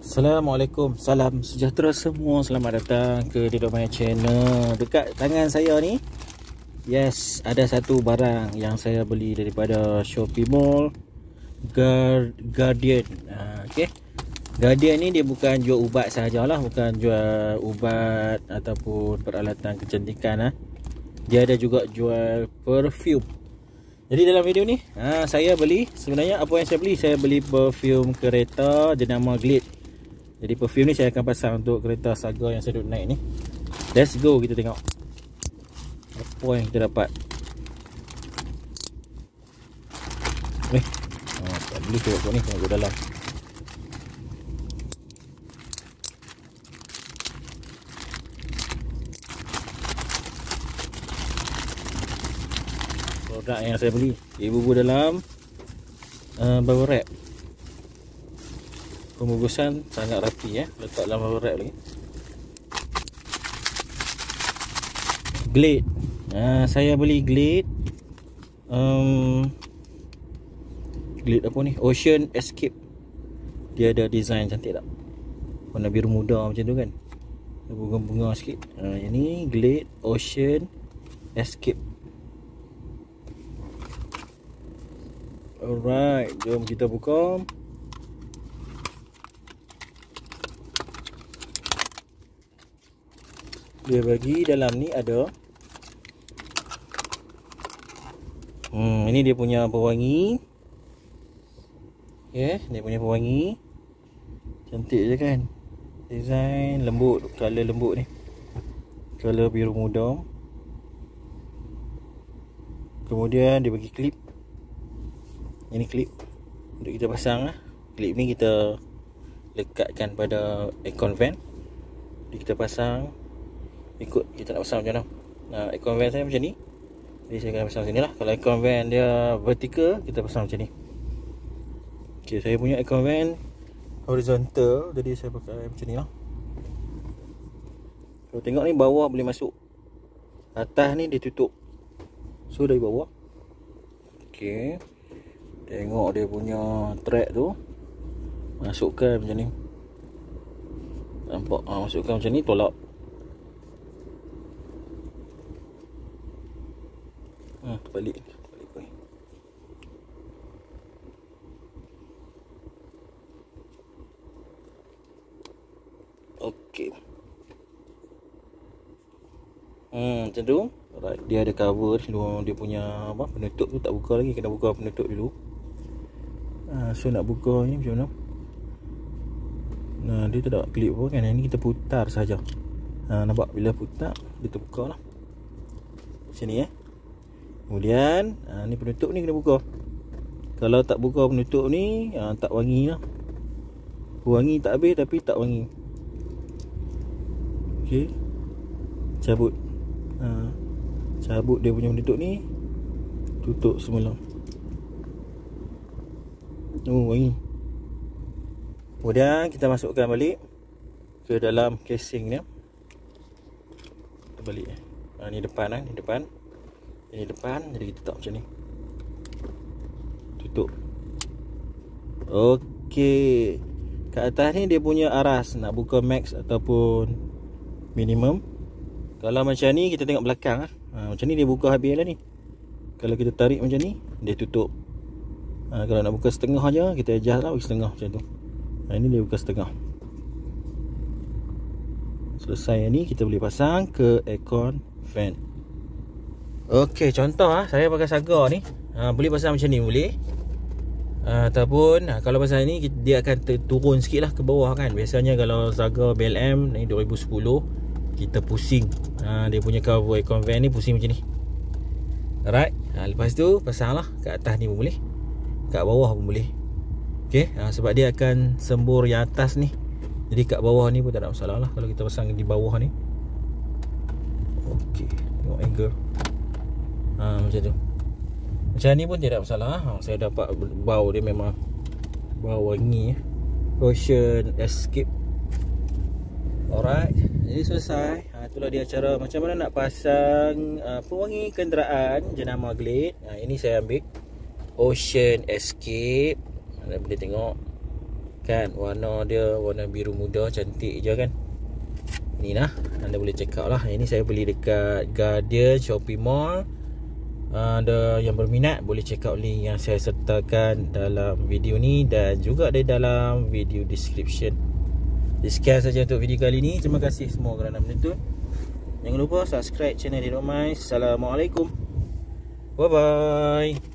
Assalamualaikum, salam sejahtera semua. Selamat datang ke Dido My Channel. Dekat tangan saya ni, yes, ada satu barang yang saya beli daripada Shopee Mall, Guardian. Okay, Guardian ni dia bukan jual ubat sahajalah, bukan jual ubat ataupun peralatan kecantikan. Dia ada juga jual perfume. Jadi dalam video ni saya beli, sebenarnya apa yang saya beli? Saya beli perfume kereta jenama Glade. Jadi perfume ni saya akan pasang untuk kereta Saga yang saya duduk naik ni. Let's go, kita tengok apa yang kita dapat. Tak boleh tengok ni, tengok ke dalam. Produk yang saya beli dibubuh dalam bubble wrap. Pembungkusan sangat rapi, letak dalam bubble wrap lagi. Glade. Saya beli Glade. Glade apa ni? Ocean Escape. Dia ada design cantik tak? Warna biru muda macam tu kan? Bunga-bunga sikit. Ini Glade Ocean Escape. Alright, jom kita buka. Dia bagi dalam ni ada ini dia punya pewangi. Okay, dia punya pewangi cantik je kan. Design lembut, color lembut ni, color biru muda. Kemudian dia bagi klip. Ini klip untuk kita pasang. Klip ni kita lekatkan pada aircon fan. Jadi kita pasang ikut kita nak pasang macam mana. Aircon fan saya macam ni, jadi saya akan pasang sini lah. Kalau aircon fan dia vertical, kita pasang macam ni. Okay, saya punya aircon fan horizontal, jadi saya pakai macam ni lah. Kalau tengok ni, bawah boleh masuk, atas ni dia tutup. So dari bawah, okay, tengok dia punya track tu, masukkan macam ni. Nampak? Masukkan macam ni, tolak. Balik ni. Okey. Macam tu. Alright, dia ada cover dia punya apa, penutup tu tak buka lagi, kena buka penutup dulu. So nak buka ni macam mana? Dia tak ada klip pun kan. Ini kita putar saja. Nampak bila putar dia terbuka lah. Macam ni Kemudian ni penutup ni kena buka. Kalau tak buka penutup ni, tak wangi lah. Wangi tak habis tapi tak wangi. Okey, cabut. Cabut dia punya penutup ni, tutup semula. Wangi. Kemudian kita masukkan balik ke dalam casing ni. Kita balik. Ni depan ni depan. Ini depan, jadi kita letak macam ni, tutup. Okey, kat atas ni dia punya aras, nak buka max ataupun minimum. Kalau macam ni kita tengok belakang macam ni dia buka habis lah ni. Kalau kita tarik macam ni, dia tutup. Kalau nak buka setengah je, kita adjust lah, bagi setengah macam tu. Ini dia buka setengah. Selesai ni, kita boleh pasang ke aircon fan. Okey, contoh saya pakai Saga ni, boleh pasang macam ni boleh. Ataupun kalau pasang ni, dia akan turun sikit lah ke bawah kan. Biasanya kalau Saga BLM ni 2010, kita pusing dia punya cover aircon fan ni, pusing macam ni. Alright, lepas tu pasang lah kat atas ni pun boleh, kat bawah pun boleh. Okey, sebab dia akan sembur yang atas ni, jadi kat bawah ni pun tak ada masalah lah kalau kita pasang di bawah ni. Okey, tengok angle. Macam tu. Macam ni pun tidak masalah. Saya dapat bau dia memang bau wangi. Ocean Escape. Alright, jadi selesai. Itulah dia cara macam mana nak pasang pewangi kenderaan jenama Glade. Ini saya ambil Ocean Escape. Anda boleh tengok Kan warna dia warna biru muda, cantik je kan. Ni lah, anda boleh check out lah. Ini saya beli dekat Guardian Shopee Mall. Ada yang berminat boleh check out link yang saya sertakan dalam video ni dan juga ada dalam video description. Sekian saja untuk video kali ni. Terima kasih semua kerana menonton. Jangan lupa subscribe channel Dedok Mais. Assalamualaikum. Bye bye.